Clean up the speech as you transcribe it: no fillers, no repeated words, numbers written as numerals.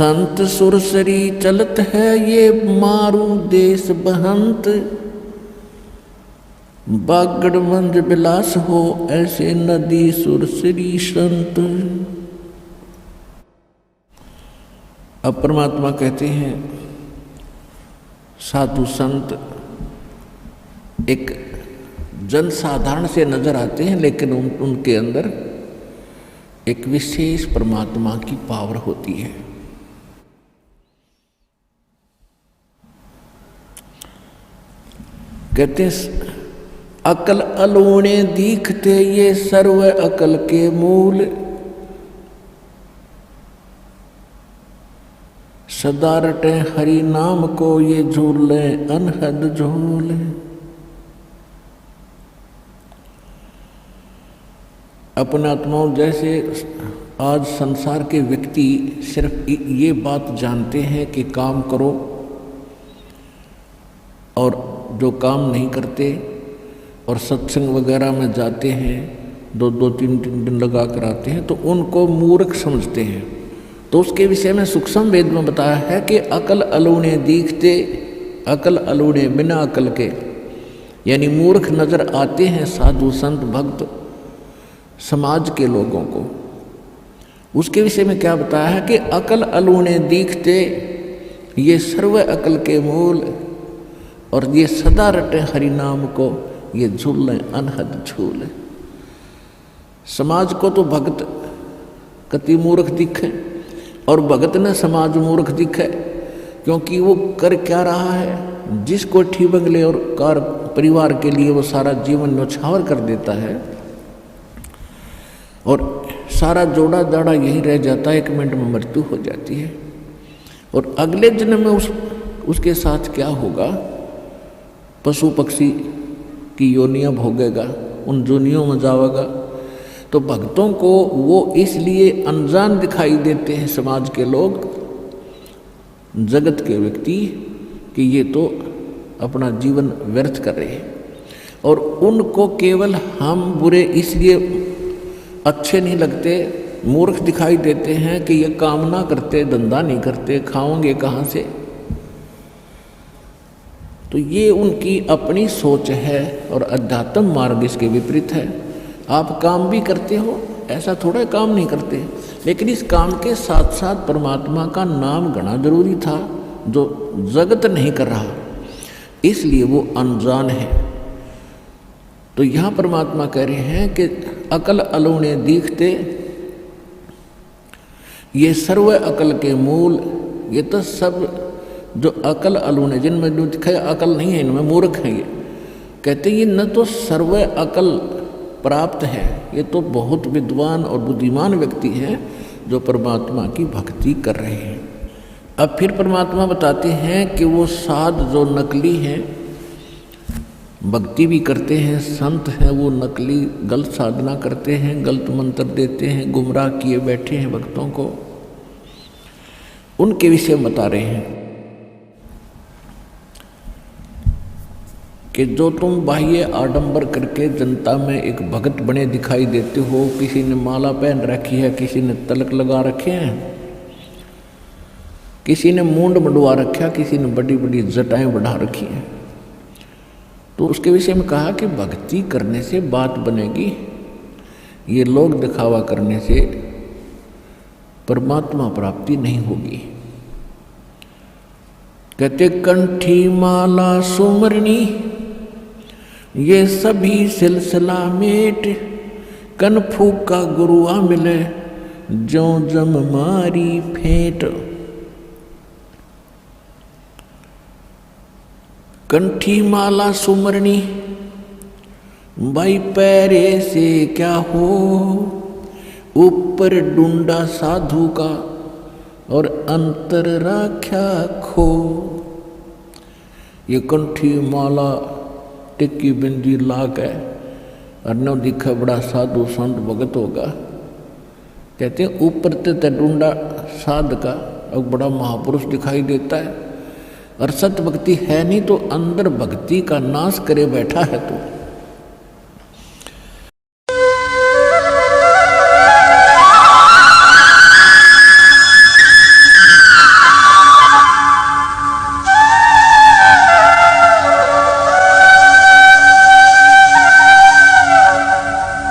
संत सुरसरी चलत है ये मारू देश बहंत, बागड़ मंज बिलास हो ऐसे नदी सुरसरी संत। अब परमात्मा कहते हैं साधु संत एक जनसाधारण से नजर आते हैं, लेकिन उनके अंदर एक विशेष परमात्मा की पावर होती है। कहते अकल अलूणे दीखते ये सर्व अकल के मूल, सदा रटे हरि नाम को ये झूले अनहद झूले। अपने आत्माओं जैसे आज संसार के व्यक्ति सिर्फ ये बात जानते हैं कि काम करो, और जो काम नहीं करते और सत्संग वगैरह में जाते हैं, दो दो तीन तीन दिन लगा कर आते हैं, तो उनको मूर्ख समझते हैं। तो उसके विषय में सूक्ष्म वेद में बताया है कि अकल अलूणे दीखते, अकल अलूणे बिना अकल के, यानी मूर्ख नजर आते हैं साधु संत भक्त समाज के लोगों को। उसके विषय में क्या बताया है कि अकल अलूणे दीखते ये सर्व अकल के मूल, और ये सदा रटे हरि नाम को ये झूले अनहद झूले। समाज को तो भक्त कति मूर्ख दिखे और भगत ने समाज मूर्ख दिखे, क्योंकि वो कर क्या रहा है, जिस कोठी बंगले और कार परिवार के लिए वो सारा जीवन न्यौछावर कर देता है और सारा जोड़ा दाड़ा यही रह जाता है, 1 मिनट में मृत्यु हो जाती है। और अगले जन्म में उसके साथ क्या होगा, पशु पक्षी की योनियां भोगेगा, उन जोनियों में जाएगा। तो भक्तों को वो इसलिए अनजान दिखाई देते हैं समाज के लोग, जगत के व्यक्ति, कि ये तो अपना जीवन व्यर्थ कर रहे हैं। और उनको केवल हम बुरे इसलिए अच्छे नहीं लगते, मूर्ख दिखाई देते हैं कि ये काम ना करते, धंधा नहीं करते, खाओगे कहाँ से। तो ये उनकी अपनी सोच है और अध्यात्म मार्ग इसके विपरीत है। आप काम भी करते हो, ऐसा थोड़ा काम नहीं करते, लेकिन इस काम के साथ साथ परमात्मा का नाम गणना जरूरी था, जो जगत नहीं कर रहा, इसलिए वो अनजान है। तो यहाँ परमात्मा कह रहे हैं कि अकल अलूणे दीखते ये सर्व अकल के मूल। ये तो सब जो अकल अलूणे, जिनमें जो दिखाया अकल नहीं है, इनमें मूर्ख है। ये कहते ये न तो सर्व अकल प्राप्त है, ये तो बहुत विद्वान और बुद्धिमान व्यक्ति हैं जो परमात्मा की भक्ति कर रहे हैं। अब फिर परमात्मा बताते हैं कि वो साध जो नकली हैं, भक्ति भी करते हैं, संत हैं, वो नकली गलत साधना करते हैं, गलत मंत्र देते हैं, गुमराह किए बैठे हैं भक्तों को, उनके विषय में बता रहे हैं कि जो तुम बाह्य आडंबर करके जनता में एक भगत बने दिखाई देते हो, किसी ने माला पहन रखी है, किसी ने तिलक लगा रखे हैं, किसी ने मूंड मंडवा रखा, किसी ने बड़ी बड़ी जटाएं बढ़ा रखी हैं, तो उसके विषय में कहा कि भक्ति करने से बात बनेगी, ये लोग दिखावा करने से परमात्मा प्राप्ति नहीं होगी। कहते कंठी माला सुमरनी ये सभी सिलसिला मेट, कन फूका गुरु आ मिले जो जम मारी फेंट। कंठी माला सुमरनी, भाई पैरे से क्या हो, ऊपर डूंडा साधु का और अंतर राख्या खो। ये कंठी माला टिक्की बिंदी लाक है और न दिखा बड़ा साधु संत भगत होगा। कहते हैं ऊपर ते डूंडा साध का और बड़ा महापुरुष दिखाई देता है, और सत्य भक्ति है नहीं तो अंदर भक्ति का नाश करे बैठा है। तो